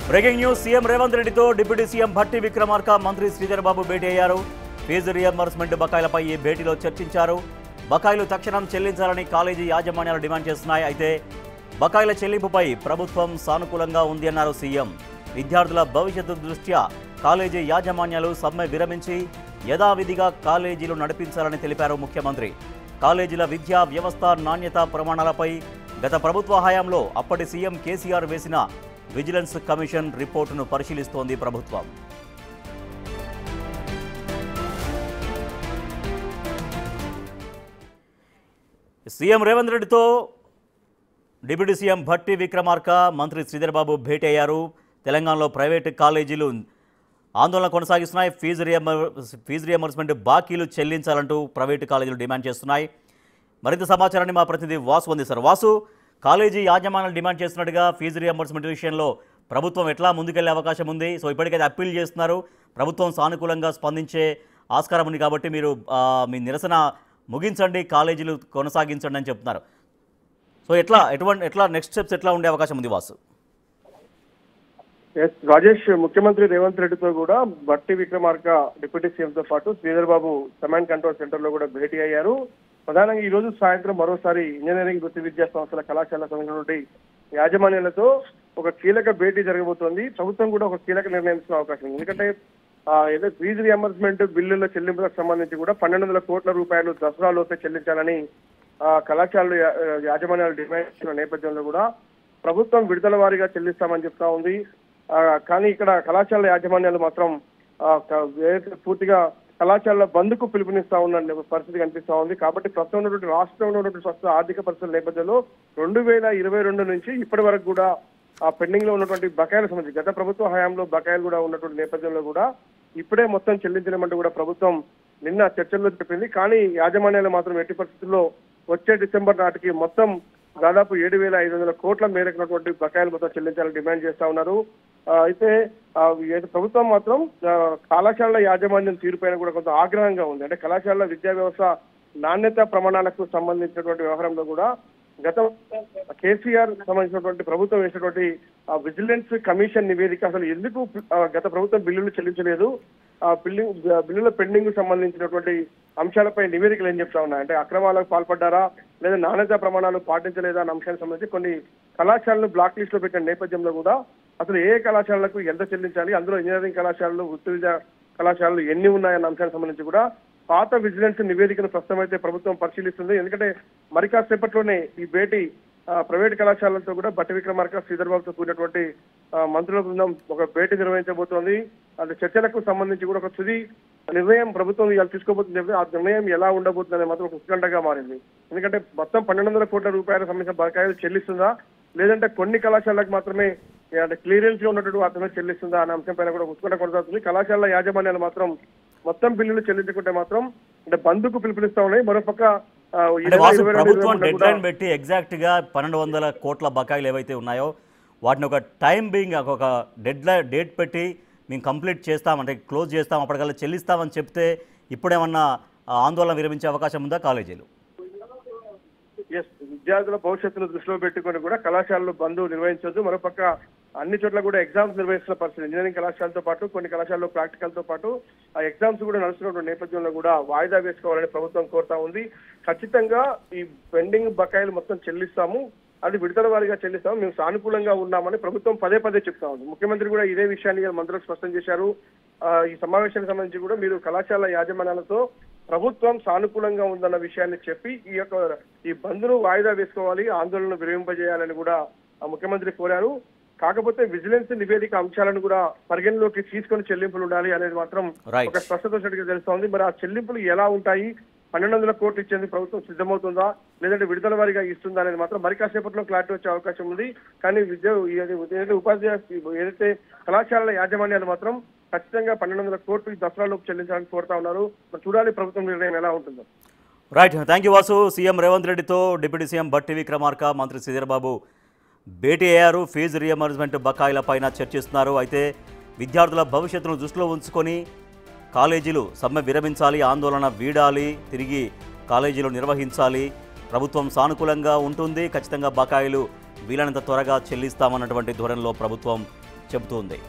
Breaking news CM Revanth రెడ్డితో deputy CM Bhatti Vikramarka మంత్రి శ్రీధర్ బాబు భేటీ అయ్యారు. ఫీజు రియంబర్స్మెంట్ బకాయిలపై ఈ భేటీలో చర్చించారు. బకాయిలు తక్షణం చెల్లించాలని కాలేజీ యాజమాన్యాలు డిమాండ్ చేస్తున్నాయి. అయితే బకాయిల చెల్లింపుపై ప్రభుత్వం సానుకూలంగా ఉంది అన్నారు సీఎం. విద్యార్థుల భవిష్యత్తు దృష్ట్యా కాలేజీ యాజమాన్యాలు సమ్మె విరమించి యథావిధిగా కాలేజీలు నడిపించాలని తెలిపారు ముఖ్యమంత్రి. కాలేజీల విద్యా వ్యవస్థ నాణ్యత ప్రమాణాలపై గత ప్రభుత్వ హయాంలో అప్పటి సీఎం కేసీఆర్ వేసిన విజిలెన్స్ కమిషన్ రిపోర్టును పరిశీలిస్తోంది ప్రభుత్వం. సీఎం రేవంత్ రెడ్డితో డిప్యూటీ సీఎం భట్టి విక్రమార్క మంత్రి శ్రీధర్ బాబు భేటీ అయ్యారు. తెలంగాణలో ప్రైవేటు కాలేజీలు ఆందోళన కొనసాగిస్తున్నాయి. ఫీజు రియంబర్స్మెంట్ బాకీలు చెల్లించాలంటూ ప్రైవేటు కాలేజీలు డిమాండ్ చేస్తున్నాయి. మరింత సమాచారాన్ని మా ప్రతినిధి వాసు అందిస్తారు. వాసు, కాలేజీ యాజమాన్యాలు డిమాండ్ చేస్తున్నట్టుగా ఫీజు రియంబర్స్మెంట్ విషయంలో ప్రభుత్వం ఎట్లా ముందుకెళ్లే అవకాశం ఉంది? సో ఇప్పటికైతే అప్పీల్ చేస్తున్నారు, ప్రభుత్వం సానుకూలంగా స్పందించే ఆస్కారం ఉంది కాబట్టి మీరు మీ నిరసన ముగించండి, కాలేజీలు కొనసాగించండి అని చెప్తున్నారు. సో ఎట్లా నెక్స్ట్ స్టెప్స్ ఎట్లా ఉండే అవకాశం ఉంది వాసు? రాజేష్, ముఖ్యమంత్రి రేవంత్ రెడ్డితో కూడా భట్టి విక్రమార్క డిప్యూటీ సీఎంతో పాటు Sridhar Babu command control centre లో కూడా భేటీ అయ్యారు. ప్రధానంగా ఈ రోజు సాయంత్రం మరోసారి ఇంజనీరింగ్ వృత్తి విద్యా సంస్థల కళాశాల సంబంధించినటువంటి యాజమాన్యాలతో ఒక కీలక భేటీ జరగబోతోంది. ప్రభుత్వం కూడా ఒక కీలక నిర్ణయం తీసుకునే అవకాశం ఉంది. ఎందుకంటే ఏదో ఫీజు రియంబర్స్మెంట్ బిల్లుల చెల్లింపులకు సంబంధించి కూడా 1200 కోట్ల రూపాయలు దసరాలోపే చెల్లించాలని కళాశాలలు యాజమాన్యాలు డిమాండ్ చేసిన నేపథ్యంలో కూడా ప్రభుత్వం విడుదల వారీగా చెల్లిస్తామని చెప్తా ఉంది. కానీ ఇక్కడ కళాశాల యాజమాన్యాలు మాత్రం పూర్తిగా కళాశాల బంద్కు పిలుపునిస్తా ఉన్న పరిస్థితి కనిపిస్తా ఉంది. కాబట్టి ప్రస్తుతం ఉన్నటువంటి రాష్ట్రంలో ఉన్నటువంటి ప్రస్తుత ఆర్థిక పరిస్థితుల నేపథ్యంలో 2022 నుంచి ఇప్పటి వరకు కూడా ఆ పెండింగ్ లో ఉన్నటువంటి బకాయిల సంబంధించి గత ప్రభుత్వ హయాంలో బకాయిలు కూడా ఉన్నటువంటి నేపథ్యంలో కూడా ఇప్పుడే మొత్తం చెల్లించలేమంటూ కూడా ప్రభుత్వం నిన్న చర్చల్లో చెప్పింది. కానీ యాజమాన్యాలు మాత్రం ఎట్టి పరిస్థితుల్లో వచ్చే డిసెంబర్ నాటికి మొత్తం దాదాపు 7,500 కోట్ల మేరకున్నటువంటి బకాయిలు మొత్తం చెల్లించాలని డిమాండ్ చేస్తా ఉన్నారు. అయితే ప్రభుత్వం మాత్రం కళాశాలల యాజమాన్యం తీరుపైన కూడా కొంత ఆగ్రహంగా ఉంది. అంటే కళాశాలల విద్యా వ్యవస్థ నాణ్యత ప్రమాణాలకు సంబంధించినటువంటి వ్యవహారంలో కూడా గత కేసీఆర్ సంబంధించినటువంటి ప్రభుత్వం వేసినటువంటి విజిలెన్స్ కమిషన్ నివేదిక అసలు ఎందుకు గత ప్రభుత్వం బిల్లులు చెల్లించలేదు, బిల్లుల పెండింగ్ సంబంధించినటువంటి అంశాలపై నివేదికలు ఏం చెప్తా ఉన్నాయి అంటే అక్రమాలకు పాల్పడ్డారా లేదా నాణ్యత ప్రమాణాలు పాటించలేదా అన్న అంశానికి సంబంధించి కొన్ని కళాశాలను బ్లాక్ లిస్ట్ లో పెట్టిన నేపథ్యంలో కూడా అసలు ఏ కళాశాలలకు ఎంత చెల్లించాలి, అందులో ఇంజనీరింగ్ కళాశాలలు వృత్తి విద్యా కళాశాలలు ఎన్ని ఉన్నాయన్న అంశానికి సంబంధించి కూడా పాత విజిలెన్స్ నివేదికను ప్రస్తుతం అయితే ప్రభుత్వం పరిశీలిస్తుంది. ఎందుకంటే మరి కాసేపట్లోనే ఈ భేటీ ప్రైవేట్ కళాశాలలతో కూడా భట్టి విక్రమార్క శ్రీధర్ బాబుతో కూడినటువంటి మంత్రుల బృందం ఒక భేటీ నిర్వహించబోతోంది. అది చర్చలకు సంబంధించి కూడా ఒక తుది నిర్ణయం ప్రభుత్వం ఇవాళ తీసుకోబోతుంది. ఆ నిర్ణయం ఎలా ఉండబోతుందనే మాత్రం ఒక ఉత్కంఠగా మారింది. ఎందుకంటే మొత్తం 1200 కోట్ల రూపాయల సంబంధించిన బకాయిలు చెల్లిస్తుందా లేదంటే కొన్ని కళాశాలకు మాత్రమే అంటే క్లియరెన్స్ గా ఉన్నటువంటి మాత్రమే చెల్లిస్తుందా అనే అంశం పైన కూడా ఉత్కంఠ కొనసాగుతుంది. కళాశాల యాజమాన్యాలు మాత్రం మొత్తం బిల్లులు చెల్లించుకుంటే మాత్రం అంటే బంద్కు పిలుపునిస్తా ఉన్నాయి. మరోపక్క ప్రభుత్వం డెడ్ లైన్ పెట్టి ఎగ్జాక్ట్ గా 1200 కోట్ల బకాయిలు ఏవైతే ఉన్నాయో వాటిని ఒక టైం బీయింగ్ ఒక డేట్ పెట్టి మేము కంప్లీట్ చేస్తాం అంటే క్లోజ్ చేస్తాం అప్పటికల్లా చెల్లిస్తామని చెప్తే ఇప్పుడేమన్నా ఆందోళన విరమించే అవకాశం ఉందా కాలేజీలు? విద్యార్థుల భవిష్యత్తును దృష్టిలో పెట్టుకుని కూడా కళాశాలలు బంద్ నిర్వహించొద్దు. మరోపక్క అన్ని చోట్ల కూడా ఎగ్జామ్స్ నిర్వహిస్తున్న పరిస్థితి ఇంజనీరింగ్ కళాశాలతో పాటు కొన్ని కళాశాలలో ప్రాక్టికల్ తో పాటు ఆ ఎగ్జామ్స్ కూడా నడుస్తున్న నేపథ్యంలో కూడా వాయిదా వేసుకోవాలని ప్రభుత్వం కోరుతా ఉంది. ఖచ్చితంగా ఈ పెండింగ్ బకాయిలు మొత్తం చెల్లిస్తాము, అది విడుదల వారీగా చెల్లిస్తాము, మేము సానుకూలంగా ఉన్నామని ప్రభుత్వం పదే చెప్తా ఉంది. ముఖ్యమంత్రి కూడా ఇదే విషయాన్ని మంత్రులకు స్పష్టం చేశారు. ఈ సమావేశానికి సంబంధించి కూడా మీరు కళాశాల యాజమాన్యాలతో ప్రభుత్వం సానుకూలంగా ఉందన్న విషయాన్ని చెప్పి ఈ బంద్ను వాయిదా వేసుకోవాలి, ఆందోళనను విరమింపజేయాలని కూడా ముఖ్యమంత్రి కోరారు. కాకపోతే విజిలెన్స్ నివేదిక అంశాలను కూడా పరిగణలోకి తీసుకొని చెల్లింపులు ఉండాలి అనేది మాత్రం ఒక స్పష్టత వచ్చినట్టుగా తెలుస్తోంది. మరి ఆ చెల్లింపులు ఎలా ఉంటాయి, 1200 కోట్లు ఇచ్చేందుకు ప్రభుత్వం సిద్ధమవుతుందా లేదంటే విడుదల వారీగా ఇస్తుందా అనేది మాత్రం మరి కాసేపట్లో క్లారిటీ వచ్చే అవకాశం ఉంది. కానీ ఉపాధ్యాయ ఏదైతే కళాశాలల యాజమాన్యాలు మాత్రం ఖచ్చితంగా 1200 కోట్లు దసరాలోపు చెల్లించాలని కోరుతా ఉన్నారు. చూడాలి ప్రభుత్వం నిర్ణయం ఎలా ఉంటుందో. Right, thank you Vasu. CM Revanth రెడ్డితో డిప్యూటీ సీఎం భట్టి విక్రమార్క మంత్రి శ్రీధర్ బాబు భేటీ అయ్యారు. ఫీజు రియంబర్స్మెంట్ బకాయిలపైన చర్చిస్తున్నారు. అయితే విద్యార్థుల భవిష్యత్తును దృష్టిలో ఉంచుకొని కాలేజీలు సమ్మె విరమించాలి, ఆందోళన వీడాలి, తిరిగి కాలేజీలు నిర్వహించాలి, ప్రభుత్వం సానుకూలంగా ఉంటుంది, ఖచ్చితంగా బకాయిలు వీలైనంత త్వరగా చెల్లిస్తామన్నటువంటి ధోరణిలో ప్రభుత్వం చెబుతోంది.